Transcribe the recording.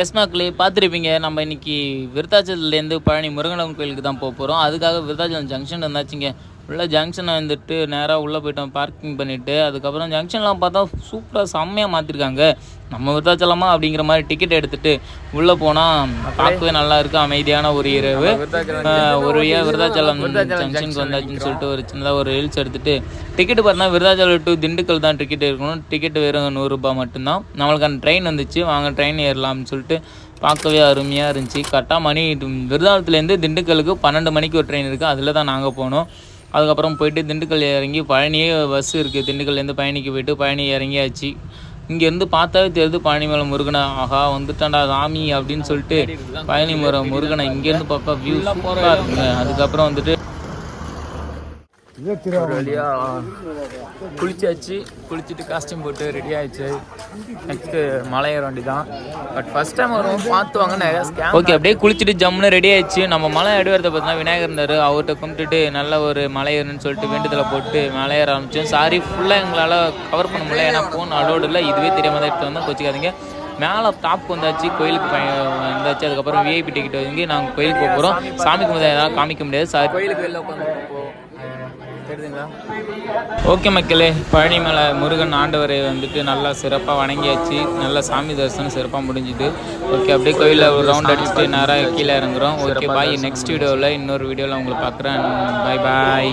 S மக்களே பார்த்துருப்பீங்க. நம்ம இன்றைக்கி விருத்தாச்சலத்துலேருந்து பழனி முருகன் கோயிலுக்கு தான் போகிறோம். அதுக்காக விருத்தாச்சலம் ஜங்ஷன் இருந்தாச்சுங்க. உள்ள ஜங்ஷனை வந்துட்டு நேராக உள்ளே போய்ட்டோம் பார்க்கிங் பண்ணிவிட்டு. அதுக்கப்புறம் ஜங்ஷன்லாம் பார்த்தா சூப்பராக செம்மையாக மாற்றிருக்காங்க. நம்ம விருத்தாச்சலமா அப்படிங்கிற மாதிரி டிக்கெட் எடுத்துகிட்டு உள்ளே போனால் பார்க்கவே நல்லா இருக்குது. அமைதியான ஒரு இரவு. ஒரு வழியாக விருத்தாச்சலம் ஜங்ஷனுக்கு வந்தாச்சுன்னு சொல்லிட்டு ஒரு சின்னதாக ஒரு ரீல்ஸ் எடுத்துகிட்டு டிக்கெட்டு பார்த்தா விருத்தாச்சலம் டு திண்டுக்கல் தான் டிக்கெட் இருக்கணும். டிக்கெட்டு வெறும் 100 ரூபா மட்டும்தான். நம்மளுக்கு அந்த ட்ரெயின் வந்துச்சு, வாங்க ட்ரெயின் ஏறலாம்னு சொல்லிட்டு பார்க்கவே அருமையாக இருந்துச்சு. கரெக்டாக மணி விருதாச்சலத்துலேருந்து திண்டுக்கலுக்கு 12 மணிக்கு ஒரு ட்ரெயின் இருக்குது. அதில் தான் நாங்கள் போனோம். அதுக்கப்புறம் போயிட்டு திண்டுக்கல் இறங்கி பழனியே பஸ் இருக்குது. திண்டுக்கல்லேருந்து பழனிக்கு போய்ட்டு பழனி இறங்கியாச்சு. இங்கேருந்து பார்த்தாவே தெரியுது பழனி மேலே முருகனை. ஆஹா வந்துட்டான்டா சாமி அப்படின்னு சொல்லிட்டு பழனி முருகனை இங்கேருந்து பார்க்க வியூ சூப்பராக இருக்குங்க. அதுக்கப்புறம் வந்துட்டு ஒரு வழியாக குளிச்சாச்சு. குளிச்சுட்டு காஸ்டியூம் போட்டு ரெடி ஆகிடுச்சு. நெக்ஸ்ட்டு மலை ஏற வண்டி தான். பட் ஃபஸ்ட் டைம் வரும் பார்த்து வாங்க நிறையா ஸ்கேம். ஓகே, அப்படியே குளிச்சுட்டு ஜம்முன்னு ரெடி ஆகிடுச்சு. நம்ம மலை அடிவாரத்தை பார்த்தீங்கன்னா விநாயகர் இருந்தார். அவர்கிட்ட கும்பிட்டுட்டு நல்ல ஒரு மலை ஏறணும்னு சொல்லிட்டு வேண்டுதலை போட்டு மலை ஏற ஆரம்பித்தோம். சாரி ஃபுல்லாக எங்களால் கவர் பண்ண முடியல, ஏன்னா ஃபோன் அலோடு இல்லை. இதுவே தெரியாமல் தான் எடுத்து வந்தால் கொச்சிக்காதீங்க. மேலே டாப் வந்தாச்சு, கோயிலுக்கு வந்தாச்சு. அதுக்கப்புறம் விஐபி டிக்கெட் வாங்கி நாங்கள் கோயிலுக்கு போக போகிறோம். சாமிக்கு முதல் எதாவது காமிக்க முடியாது. சாரி கோயிலுக்கு வெளில உட்காந்து தெரியுதுங்களா? ஓகே மக்களே, பழனி மலை முருகன் ஆண்டவரை வந்துட்டு நல்லா சிறப்பாக வணங்கியாச்சு. நல்லா சாமி தரிசனம் சிறப்பாக முடிஞ்சுது. ஓகே, அப்படியே கோயிலில் ஒரு ரவுண்ட் அடிச்சுட்டு நேராக கீழே இறங்குறோம். Okay bye. நெக்ஸ்ட் வீடியோவில் இன்னொரு வீடியோவில் உங்களை பார்க்குறேன். பாய் பாய்.